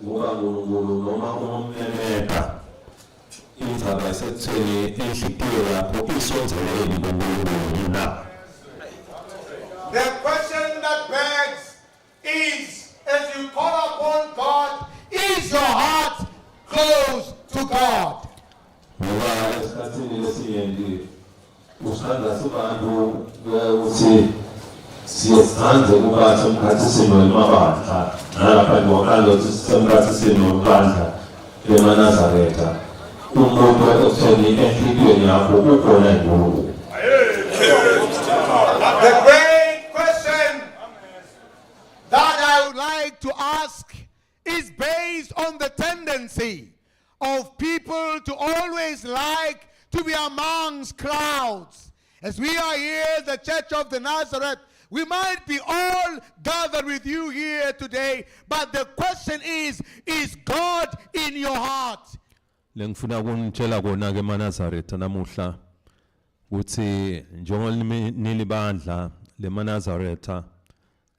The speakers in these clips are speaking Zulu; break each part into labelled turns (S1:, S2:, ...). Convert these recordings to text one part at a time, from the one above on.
S1: ngoba uNkulunkulu noma umemeka indzaba esekutheni inhliziyo yakho isonzelene kuNkulunkulu na.
S2: The question that begs is, as you call upon God, is your heart close to God?
S1: Ngoba esikhathini lesinyenti usithanda sibantu ukuthi siyasithanda ukuba somkhathisimo emabandla nalapha ngiwakanda ukuthi somkhathisimo emabandla eManazaretha umuntu okutheni enhliziyweni yakho ukhona uNkulunkulu.
S2: The great question that I would like to ask is based on the tendency of people to always like to be amongst crowds. As we are here, the Church of the Nazareth, we might be all gathered with you here today, but the question is God in your heart?
S3: Lengifuna ukunitshela kona ke eManazaretha namuhla ukuthi njengoba nilibandla leManazaretha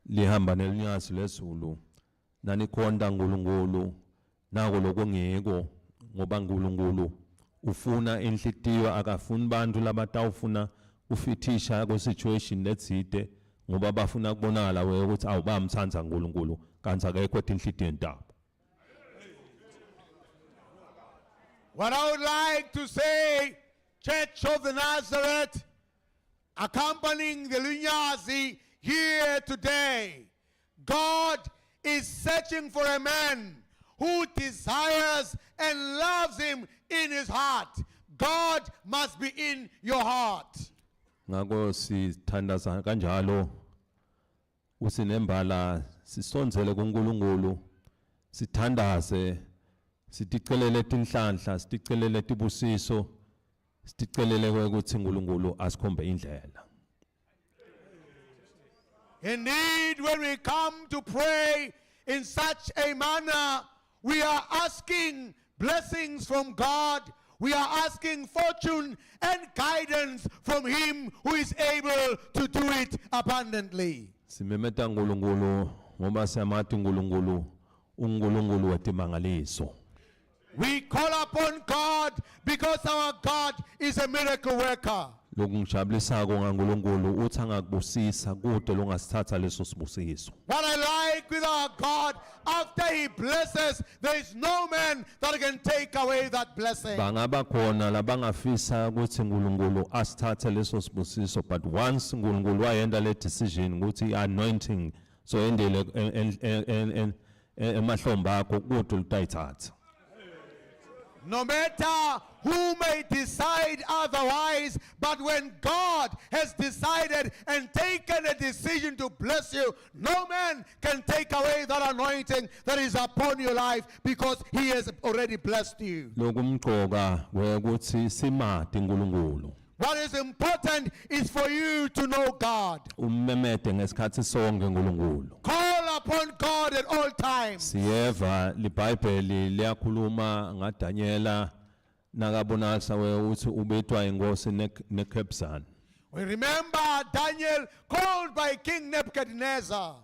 S3: lihamba nelinyazi lezulu nanikhonda uNkulunkulu nako lokungeko ngoba uNkulunkulu ufuna inhliziyo akafuni bantu labatawufuna ufithisha ku situation letside ngoba bafuna kubonakala wewe ukuthi awubamthanza uNkulunkulu kanti akekho inhliziyo entaba.
S2: What I would like to say, Church of the Nazareth, accompanying the Lunyazi here today, God is searching for a man who desires and loves him in his heart. God must be in your heart.
S3: Ngako sithandaza kanjalo usinembala sisonzele kuNkulunkulu sithandaze siticelele tinhlanhla siticelele tibusiso siticelele ukuthi uNkulunkulu asikhombe indlela.
S2: Indeed, when we come to pray in such a manner, we are asking blessings from God. We are asking fortune and guidance from Him who is able to do it abundantly.
S3: Simemeta uNkulunkulu ngoba siyamathi uNkulunkulu uNkulunkulu wetimangaliso.
S2: We call upon God because our God is a miracle worker.
S3: Lokungijabulisako ngaNkulunkulu uthi angakubusisa kude longasithatha leso sibusiso.
S2: What I like with our God, after He blesses, there is no man that can take away that blessing.
S3: Bangaba khona labangafisa ukuthi uNkulunkulu asithathe leso sibusiso, but once uNkulunkulu wayenda le decision ukuthi anointing so endele emahlomba akho kude lutayithatha.
S2: No matter who may decide otherwise, but when God has decided and taken a decision to bless you, no man can take away that anointing that is upon your life because He has already blessed you.
S3: Lokumqoka ukuthi simade uNkulunkulu.
S2: What is important is for you to know God.
S3: Ummemede ngesikhathi sonke uNkulunkulu.
S2: Call upon God at all times.
S3: Siyeva liBhayibheli liyakhuluma ngaDaniela nakabonakala ukuthi ubethwa inkosi neKebzani.
S2: We remember Daniel called by King Nebuchadnezzar.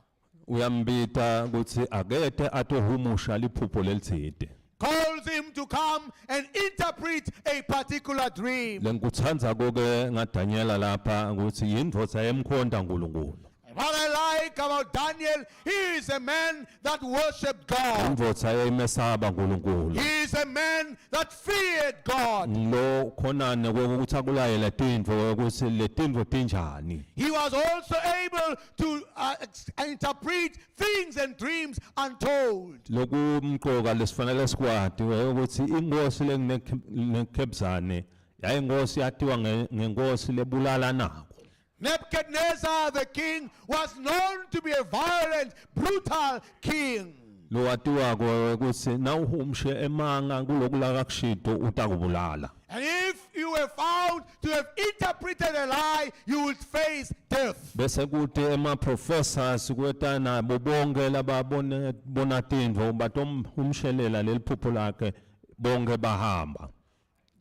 S3: Uyambita ukuthi akethe atohumusha liphupho lelithide.
S2: Calls him to come and interpret a particular dream.
S3: Lengikuthandza koke ngaDaniela lapha ukuthi yindvodza yemkhonda uNkulunkulu.
S2: What I like about Daniel, he is a man that worshipped God.
S3: Indvodza yemesaba uNkulunkulu.
S2: He is a man that feared God.
S3: Lo khonane kokuthi akulayela tindvo ukuthi letindvo tinjani.
S2: He was also able to interpret things and dreams untold.
S3: Lokumqoka lesifanele sikwadi ukuthi inkosi leNebuchadnezzar yayinkosi yatiwa ngenkosi lebulala nako.
S2: Nebuchadnezzar the king was known to be a violent, brutal king.
S3: Lo watiwa ukuthi nawuhumshe emanga kulokulaka kushido utakubulala.
S2: And if you were found to have interpreted a lie, you would face death.
S3: Bese kuthi ema-professors kweta nabo bonke lababona tindvo batomhumshelela leliphupho lakhe bonke bahamba.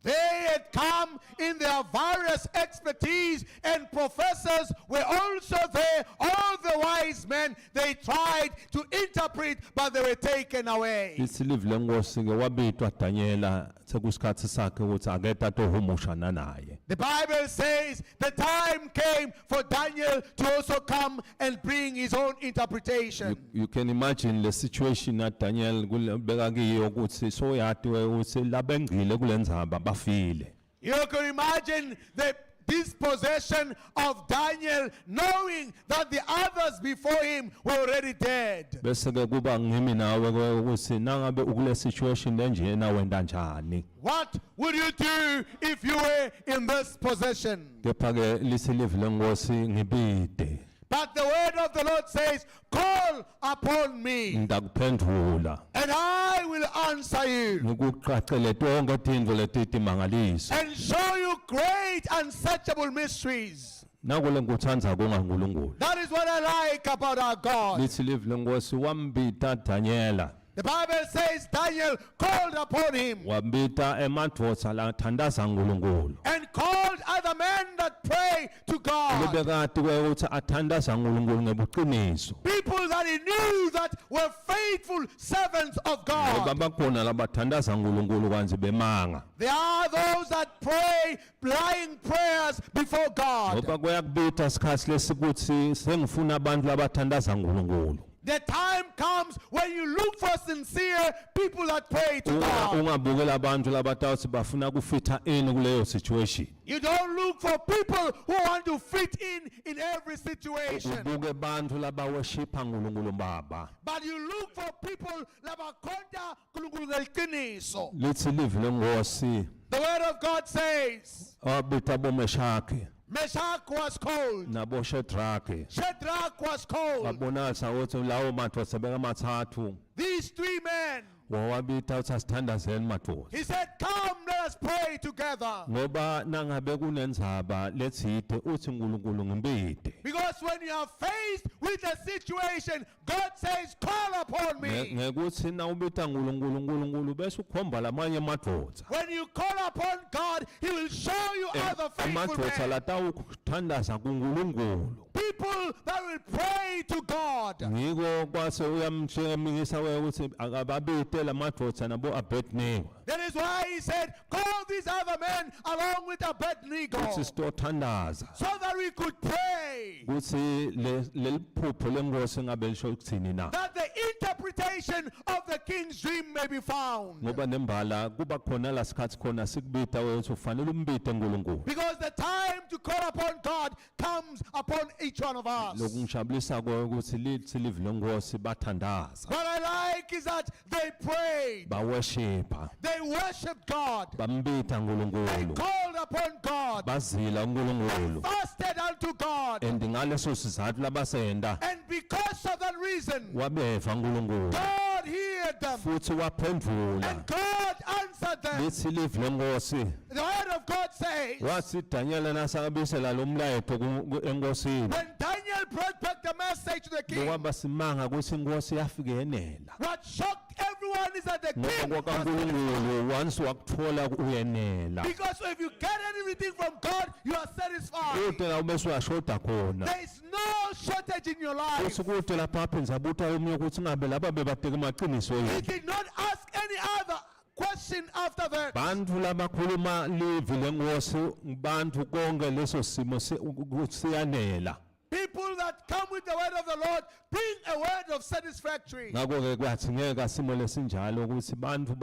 S2: They had come in their various expertise, and professors were also there. All the wise men, they tried to interpret, but they were taken away.
S3: Isilivu lenkosi ke wabitwa Daniela sekusikhathi sakhe ukuthi aketa tohumushana naye.
S2: The Bible says the time came for Daniel to also come and bring his own interpretation.
S3: You can imagine the situation that Daniel kulebeka kiyo ukuthi soyatiwe ukuthi labengile kulendzaba bafile.
S2: You can imagine the dispossession of Daniel, knowing that the others before him were already dead.
S3: Bese ke kuba ngimi nawe ukuthi nangabe ukule situation lenjena wenda njani.
S2: What would you do if you were in this possession?
S3: Kepha ke lisilivu lenkosi ngibide.
S2: But the word of the Lord says, call upon me,
S3: Ngidakuphendula.
S2: and I will answer you,
S3: Ngikuqaqele tonke tintfo letitimangaliso.
S2: and show you great unsearchable mysteries.
S3: Nakule ngikuthanda kuNkulunkulu.
S2: That is what I like about our God.
S3: Lisilivu lenkosi wambita Daniela.
S2: The Bible says Daniel called upon him
S3: Wambita emadvodza lathandaza uNkulunkulu.
S2: and called other men that pray to God.
S3: Lebekati ukuthi athandaza uNkulunkulu ngebuqiniso.
S2: People that he knew that were faithful servants of God.
S3: Ngoba bakhona labathandaza uNkulunkulu kanje bemanga.
S2: There are those that pray lying prayers before God.
S3: Ngoba kuyakubita isikhathi lesikuthi sengifuna abantu labathandaza uNkulunkulu.
S2: The time comes when you look for sincere people that pray to God.
S3: Ungabukela abantu labatawuthi bafuna kufitha kuleyo situation.
S2: You don't look for people who want to fit in every situation.
S3: Ubuke abantu labawoshipa uNkulunkulu Baba.
S2: But you look for people labakhonda uNkulunkulu ngeqiniso.
S3: Lithi livu lenkosi
S2: The word of God says,
S3: wabita boMeshaki
S2: Meshach was called,
S3: nabo Shadrach.
S2: Shadrach was called.
S3: Wabonisa ukuthi lawo madvodza sebeka mathathu.
S2: These three men,
S3: Wawabita uthi asithandazeni madvodza.
S2: he said, come, let us pray together.
S3: Ngoba nangabe kunendzaba letsite uthi uNkulunkulu ngimbide.
S2: Because when you are faced with a situation, God says, call upon me.
S3: Ngekuthi na ubita uNkulunkulu bese ukhomba lamanye emadvodza.
S2: When you call upon God, he will show you other faithful
S3: Emadvodza
S2: men.
S3: latawuthandaza kuNkulunkulu.
S2: People that will pray to God.
S3: Ngiko kwase uyamtshengisa ukuthi akababite lamadvodza nabo Abednego.
S2: That is why he said, call these other men along with Abednego,
S3: Uthi sitothandaza.
S2: so that we could pray.
S3: Kuthi leliphupho lenkosi ngabe lisho ukuthini na.
S2: That the interpretation of the king's dream may be found.
S3: Ngoba nembala kuba khona la sikhathi khona sikubita ukuthi ufanele umbite uNkulunkulu.
S2: Because the time to call upon God comes upon each one of us.
S3: Lokungijabulisa ukuthi lithi livu lenkosi bathandaza.
S2: What I like is that they prayed,
S3: Bawoshipa.
S2: they worshiped God,
S3: Bambita
S2: they
S3: uNkulunkulu.
S2: called upon God,
S3: Bazila uNkulunkulu.
S2: fasted unto God,
S3: And ngaleso sizathu labasenda
S2: and because of that reason,
S3: wabeva uNkulunkulu.
S2: God heard them,
S3: Futhi waphendula.
S2: and God answered them.
S3: Lithi livu lenkosi
S2: The word of God says,
S3: wathi Daniel nasakabisela lo mlayetho enkosini.
S2: when Daniel brought back the message to the king,
S3: Ngoba simanga ukuthi inkosi yafikenelela.
S2: what shocked everyone is that the king
S3: Ngoba
S2: was
S3: kwaNkulunkulu once wakuthola uyenela.
S2: because if you get anything from God, you are satisfied.
S3: Kude la ubese uyashoda khona.
S2: There is no shortage in your life.
S3: Kuthi kude lapha aphenza buta omunye ukuthi ngabe laba bebadeka amaqiniso
S2: He
S3: yini.
S2: did not ask any other question after that.
S3: Bantu labakhuluma livi lenkosi bantu konke leso simo siyanela.
S2: People that come with the word of the Lord bring a word of satisfactory.
S3: Ngakho ke kwathi ngeke simo lesinjalo ukuthi bantu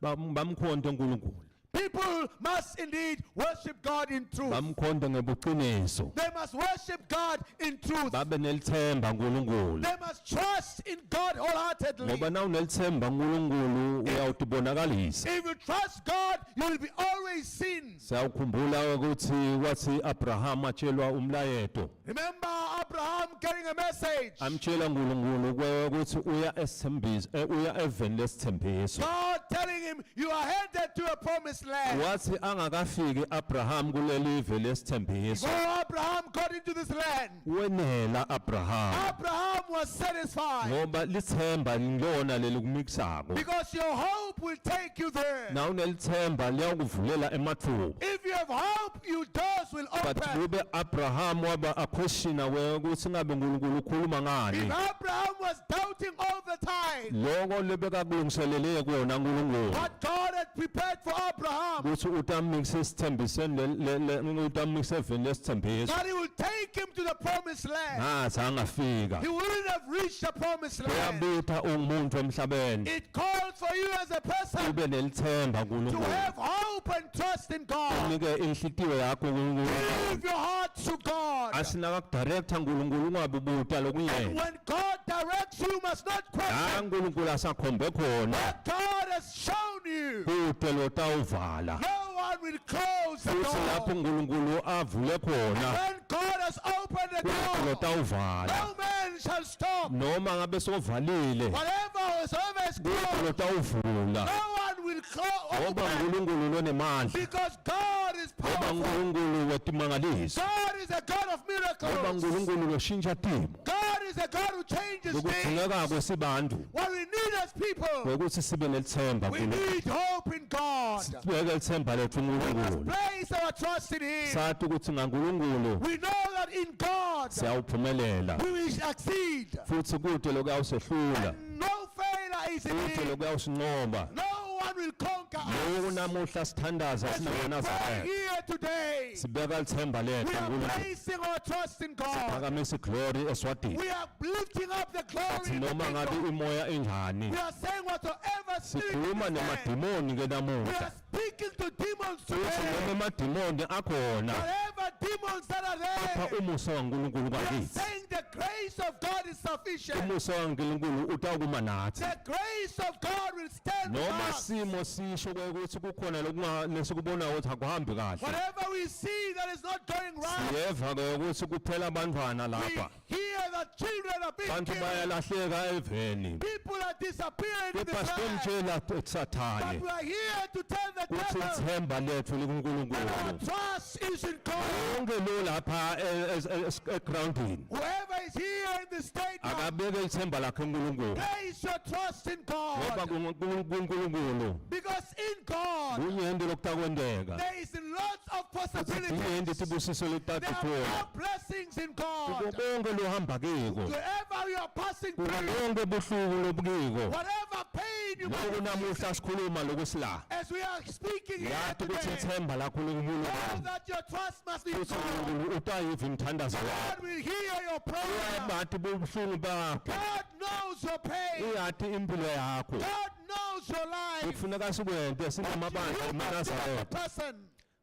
S3: bamkhonto uNkulunkulu.
S2: People must indeed worship God in truth.
S3: Bamkhonto ngebuqiniso.
S2: They must worship God in truth.
S3: Babe nelithemba uNkulunkulu.
S2: They must trust in God wholeheartedly.
S3: Ngoba na unelithemba uNkulunkulu uyawutibonakalisa.
S2: If you trust God, you will be always seen.
S3: Siyakhumbula ukuthi kwathi Abraham atshelwa umlayeto.
S2: Remember Abraham getting a message.
S3: Amtshela uNkulunkulu ukuthi uya esithembiso uya eveni lesithembiso.
S2: God telling him, you are headed to a promised land. land.
S3: wathi angakafiki Abraham kulelive lesithembiso
S2: Before Abraham got into this land,
S3: wenela Abraham
S2: Abraham was satisfied
S3: ngoba lithemba lilona lelikumikisako
S2: because your hope will take you there.
S3: na unelithemba liyakuvulela emathuba
S2: If you have hope, your doors will
S3: but
S2: open.
S3: kube Abraham waba aquestiona ukuthi ngabe uNkulunkulu ukhuluma ngani
S2: If Abraham was doubting all the time
S3: lokho lebekakulungiselele kuyona uNkulunkulu
S2: what God had prepared for Abraham,
S3: ukuthi utamikise isithembiseni utamikise eveni lesithembiso
S2: that he will take him to the promised land.
S3: ngathi angafika
S2: He wouldn't have reached the promised land.
S3: uyabitha umuntu emhlabeni
S2: It calls for you as a person
S3: ube nelithemba
S2: to
S3: kuNkulunkulu
S2: have hope and trust in God.
S3: unike inhlitiyo yakho kuNkulunkulu
S2: Give your heart to God.
S3: asinakudirector uNkulunkulu ungabe ubuta lokuyena
S2: When God directs you, you must not question
S3: uNkulunkulu asakhombe khona
S2: what God has shown you.
S3: kude lotawuvala
S2: No one will close the
S3: futhi lapho
S2: door.
S3: uNkulunkulu avule khona
S2: When God has opened the
S3: kude
S2: door,
S3: lotawuvala
S2: no man shall stop.
S3: noma ngabe sovalile
S2: Whatever is
S3: kude
S2: closed,
S3: lotawuvula
S2: no one will
S3: ngoba
S2: open.
S3: uNkulunkulu lonemandla
S2: Because God is
S3: ngoba
S2: powerful.
S3: uNkulunkulu wetimangaliso
S2: God is a God of
S3: ngoba
S2: miracles.
S3: uNkulunkulu loshintsha timo
S2: God is a God who changes things.
S3: lokudingekako sibantu
S2: What we need as people,
S3: ukuthi sibe nelithemba
S2: we
S3: kuNkulunkulu
S2: need hope in God.
S3: sibeke lithemba lethu uNkulunkulu
S2: Place our trust in Him.
S3: sathi ukuthi ngaNkulunkulu
S2: We know that in God
S3: siyawuphumelela
S2: we will succeed.
S3: futhi kude lokuyawusehlula
S2: And no failure is in
S3: kude
S2: Him.
S3: lokuyawusinqoba
S2: No one will conquer
S3: loku
S2: us.
S3: namuhla sithandaza
S2: As we pray
S3: sinamaNazaretha
S2: here today,
S3: sibeka lithemba lethu
S2: we are
S3: uNkulunkulu
S2: placing our trust in God.
S3: phakamisa iglory eswadini
S2: We are lifting up the glory in the
S3: noma ngabe
S2: kingdom.
S3: imoya enjani
S2: We are saying whatsoever spirit
S3: sikhuluma
S2: is there,
S3: nemadimoni ke
S2: we
S3: namuhla
S2: are speaking to demons
S3: futhi noma
S2: today.
S3: emadimoni akhona
S2: Whatever demons that are
S3: apha
S2: there,
S3: umusa kaNkulunkulu
S2: we are
S3: bakithi
S2: saying the grace of God is sufficient.
S3: umusa kaNkulunkulu utawukuma nathi
S2: The grace of God will stand with
S3: noma
S2: us.
S3: simo sisho ukuthi kukhona lesikubonayo ukuthi akuhambi kahle
S2: Whatever we see that is not going right,
S3: siyeva ke ukuthi kuphela abantwana lapha
S2: we hear that children are being
S3: abantu
S2: killed.
S3: bayalahleka eveni
S2: People are disappearing in this
S3: kepha
S2: land.
S3: sitomtshela
S2: But
S3: sathane
S2: we are here to tell the
S3: ukuthi
S2: devil
S3: ithemba lethu
S2: our
S3: likuNkulunkulu
S2: trust is in God.
S3: konke lo lapha egroundini
S2: Whoever is here in the state now,
S3: akabeke ithemba lakhe kuNkulunkulu
S2: place your trust in
S3: ngoba
S2: God.
S3: kuNkulunkulu
S2: Because in God,
S3: kunyenti lokutakwenteka
S2: there is lots of
S3: inyenti
S2: possibilities.
S3: tibusiso
S2: There
S3: letitatikhona
S2: are blessings in
S3: kuko
S2: God.
S3: konke lohamba kiko
S2: Wherever you are passing
S3: kuko
S2: through,
S3: konke buhlungu lobukiko
S2: whatever pain you
S3: loku
S2: might
S3: namuhla sikhuluma lokusila
S2: as we are speaking here
S3: yathi ukuthi
S2: today,
S3: ithemba lakho
S2: know
S3: likuNkulunkulu
S2: that your trust must be in
S3: futhi
S2: God.
S3: uNkulunkulu utayiva imthandazo yakho
S2: God will hear your prayer.
S3: bathi bubuhlungu bakho
S2: God knows your pain.
S3: uyathi impilo yakho
S2: God knows your life.
S3: kufuneka sikwente singamabandla
S2: You must be a
S3: eManazaretha
S2: person.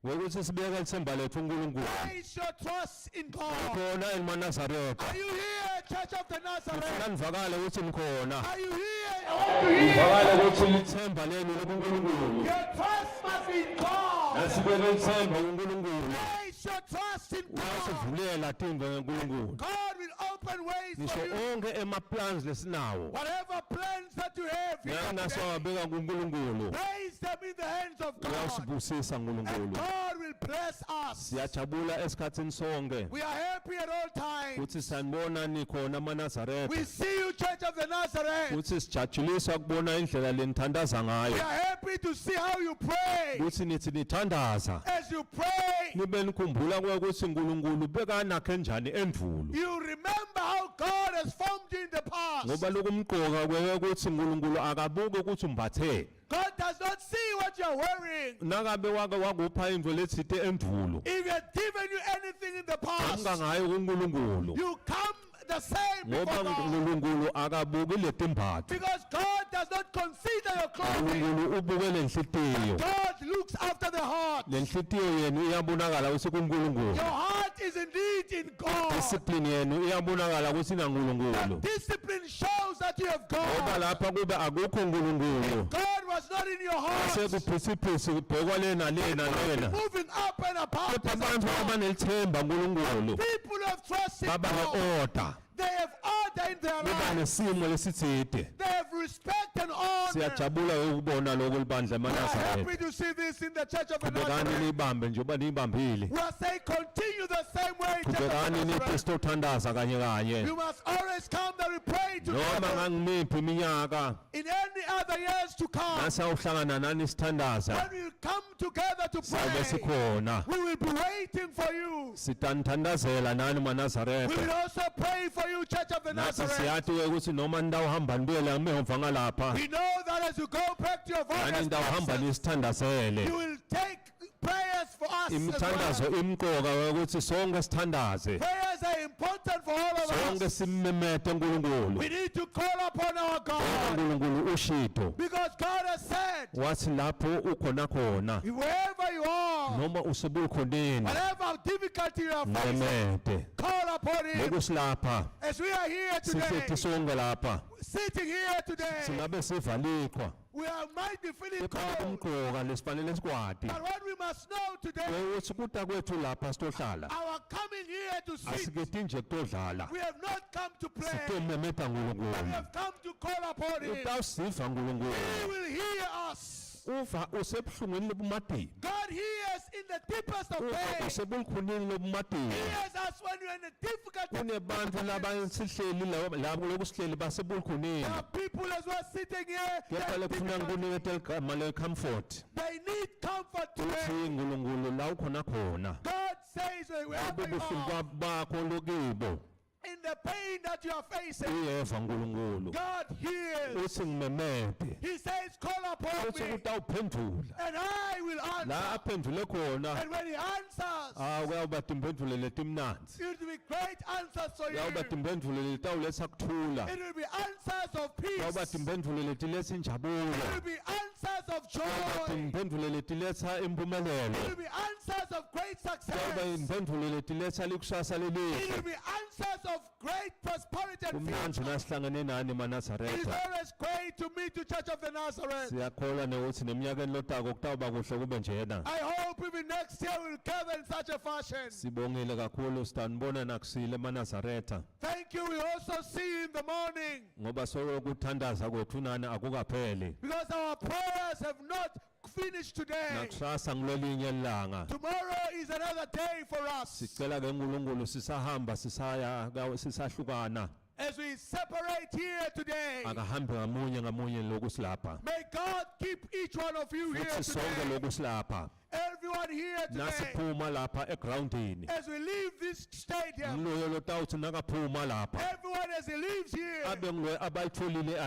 S3: ngokuthi sibeke ithemba lethu uNkulunkulu
S2: Place your trust in God.
S3: khona eManazaretha
S2: Are you here, Church of the Nazareth?
S3: nivakale ukuthi nikhona
S2: Are you here? I want to hear.
S3: nivakale ukuthi lithemba lenu likuNkulunkulu
S2: Your trust must be in God.
S3: asibeke ithemba kuNkulunkulu
S2: Place your trust in God.
S3: uyasivulela timbe ngeNkulunkulu
S2: God will open ways
S3: ngisho
S2: for you.
S3: onke emaplans lesinawo
S2: Whatever plans that you have, you
S3: yana
S2: have today,
S3: siwabeka kuNkulunkulu
S2: place them in the hands of God.
S3: uyasibusisa
S2: And
S3: uNkulunkulu
S2: God will bless us.
S3: siyajabula esikhathini sonke
S2: We are happy at all times.
S3: ukuthi sanibona nikhona eManazaretha
S2: We see you, Church of the Nazareth.
S3: ukuthi sijatshulisa kubona indlela lenithandaza
S2: We
S3: ngayo
S2: are happy to see how you pray.
S3: ukuthi nithi nithandaza
S2: As you pray,
S3: nibe nikhumbula ukuthi uNkulunkulu bekanakhe njani endulo
S2: you remember how God has formed you in the past.
S3: ngoba lokumqoka kweke ukuthi uNkulunkulu akabuke ukuthi umbathe
S2: God does not see what you're wearing.
S3: nakabe wake wakupha into lethite endulo
S2: If he had given you anything in the past,
S3: angangayo kuNkulunkulu
S2: you come the same
S3: ngoba
S2: before God.
S3: uNkulunkulu akabuki letimbatho
S2: Because God does not consider your clothing.
S3: uNkulunkulu ubuke lenhlitiyo
S2: God looks after the heart.
S3: lenhlitiyo yenu iyabonakala ukuthi kuNkulunkulu
S2: Your heart is indeed in God.
S3: discipline yenu iyabonakala ukuthi inaNkulunkulu
S2: Discipline shows that you have
S3: ngoba
S2: God.
S3: lapha kube akukho uNkulunkulu
S2: God was not in your heart.
S3: sekuphisiphisi kubhekwa lena lena
S2: Moving up and about.
S3: kepha abantu abanelithemba uNkulunkulu
S2: People who have trust in
S3: baba
S2: God.
S3: ne-order
S2: They have order in their
S3: beba
S2: life.
S3: nesimo lesithide
S2: They have respect and honor.
S3: Siyajabula ukubona lokho libandla
S2: We are happy
S3: eManazaretha.
S2: to see this in the church of the
S3: Qhubekani
S2: Nazareth.
S3: niyibambe njengoba niyibambile.
S2: We are saying continue the same way. Church of the
S3: Qhubekani nithi
S2: Nazareth.
S3: sitothandaza kanye kanye.
S2: You must always come that we pray
S3: Noma
S2: together.
S3: ngangimiphi iminyaka
S2: In any other years to come,
S3: nasawuhlangana nani sithandaza
S2: when we come together to
S3: sabe
S2: pray,
S3: sikhona.
S2: we will be waiting for you.
S3: Sitanithandazela nani
S2: We
S3: Manazaretha.
S2: will also pray for you, Church of the
S3: Nathi
S2: Nazareth.
S3: siyathi ukuthi noma nidawuhamba nibuyele ngemva ngalapha.
S2: We know that as you go back to your
S3: Nani
S2: various
S3: ndawuhamba
S2: places,
S3: nisithandazele.
S2: you will take prayers for us as
S3: Imithandazo
S2: well.
S3: imqoka ukuthi sonke sithandaze.
S2: Prayers are important for all of
S3: Sonke
S2: us.
S3: simmemete uNkulunkulu.
S2: We need to call upon our God
S3: uNkulunkulu ushido.
S2: because God has said,
S3: Wathi lapho ukhona khona
S2: wherever you are,
S3: noma usebulkhoneni
S2: whatever difficulty you are facing,
S3: memete.
S2: call upon Him.
S3: Lokusilapha
S2: As we are here
S3: sihleti
S2: today,
S3: sonke lapha
S2: sitting here today,
S3: singabe sivalikwa.
S2: might be feeling
S3: Kepha
S2: cold.
S3: kumqoka lesifanele sikwadi.
S2: But what we must know today,
S3: Ukuthi kuta kwethu lapha sitohlala.
S2: our coming here to sit,
S3: Asiketi nje kutodlala.
S2: we have not come to play.
S3: Sitomemeta
S2: We
S3: uNkulunkulu.
S2: have come to call upon Him.
S3: Utawusiva
S2: He
S3: uNkulunkulu.
S2: will hear us.
S3: Uva usebuhlungwini lobumadini.
S2: God hears in the deepest of
S3: Uva
S2: pain.
S3: usebulkhoneni
S2: He
S3: lobumadini.
S2: hears us when we're in a difficult
S3: Kunebantfu labasihleli labo lokusihleli basebulkhoneni.
S2: There are people as well sitting here.
S3: Kepha
S2: they're
S3: lekufuna
S2: difficult.
S3: nikuniketa igama le-comfort.
S2: They need comfort today.
S3: Uthi uNkulunkulu la ukhona khona.
S2: God says that wherever you
S3: Ubuhlungu
S2: are,
S3: bakho lokibo.
S2: in the pain that you are facing,
S3: Uyeva uNkulunkulu.
S2: God hears.
S3: Uthi ngimemete.
S2: He says, call upon
S3: Uthi
S2: me,
S3: utawuphendula.
S2: and I will
S3: La
S2: answer.
S3: aphendule khona.
S2: And when He answers,
S3: Kuyawuba timphendvulo letimnanzi.
S2: it will be great answers for
S3: Kuyawuba
S2: you.
S3: timphendvulo letawuletsa kuthula.
S2: It will be answers of
S3: Kuyawuba
S2: peace.
S3: timphendvulo letiletsa
S2: It
S3: injabulo.
S2: will be answers of
S3: Kuyawuba
S2: joy.
S3: timphendvulo letiletsa
S2: It
S3: impumelelo.
S2: will be answers of great
S3: Kuyawuba
S2: success.
S3: imphendvulo letiletsa likusasa
S2: It will
S3: lelihle.
S2: be answers of great prosperity and
S3: Kumnandzi
S2: future.
S3: nasihlangene nani
S2: It is
S3: Manazaretha.
S2: always great to meet the Church of the Nazareth.
S3: Siyakholwa nekuthi neminyakeni lotako kutawuba kuhle kube njena.
S2: I hope even next year we'll gather in such a fashion.
S3: Sibongile kakhulu sitanibona nakusile eManazaretha.
S2: Thank you. We also see you in the morning
S3: Ngoba sokuthandaza kwethu nani akukapheli.
S2: because our prayers have not finished today.
S3: Nakusasa ngilolinye ilanga.
S2: Tomorrow is another day for us.
S3: Sicela ke uNkulunkulu sisahamba sisahlukana.
S2: As we separate here today,
S3: Akahambe ngamunye lokusilapha.
S2: may God keep each one of you here
S3: Futhi sonke
S2: today.
S3: lokusilapha.
S2: Everyone here today.
S3: Nasiphuma lapha egroundini.
S2: As we leave this stadium,
S3: Ngiloyo lotawuthi nakaphuma lapha.
S2: everyone as he leaves here,
S3: Abe ngulo abayitholile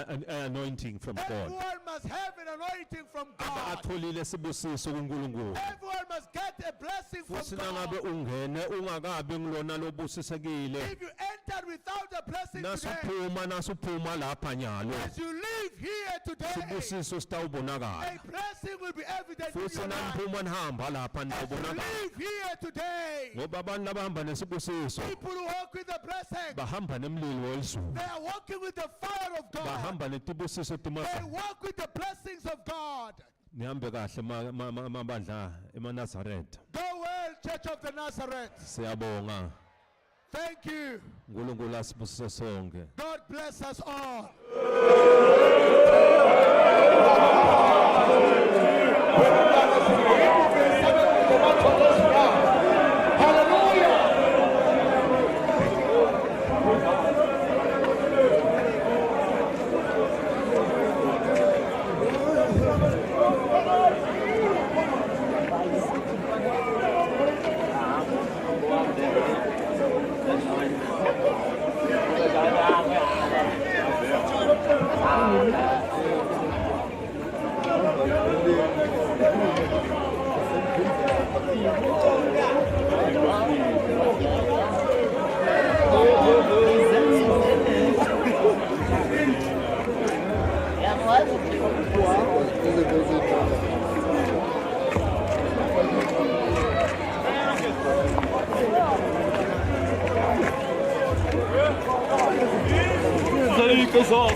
S3: anointing from God.
S2: everyone must have an anointing from God.
S3: Atholile sibusiso kuNkulunkulu.
S2: Everyone must get a blessing from
S3: Futhi nangabe
S2: God.
S3: ungene ungakabi ngilona lobusisekile.
S2: If you entered without a blessing today,
S3: Nasuphuma lapha nyalo.
S2: as you leave here today,
S3: Sibusiso sitawubonakala.
S2: a blessing will be evident in
S3: Futhi
S2: your life.
S3: naniphuma nihamba lapha
S2: As you
S3: nitawubonakala.
S2: leave here today,
S3: Ngoba abantu labahamba nesibusiso
S2: people who walk with the blessing,
S3: bahamba nemlilo welizulu.
S2: they are walking with the fire of God.
S3: Bahamba netibusiso
S2: They
S3: timasa.
S2: walk with the blessings of God.
S3: Nihambe kahle mabandla eManazaretha.
S2: Go well, Church of the Nazareth.
S3: Siyabonga.
S2: Thank you.
S3: uNkulunkulu asibusise sonke.
S2: God bless us all.
S4: Salut, que ça,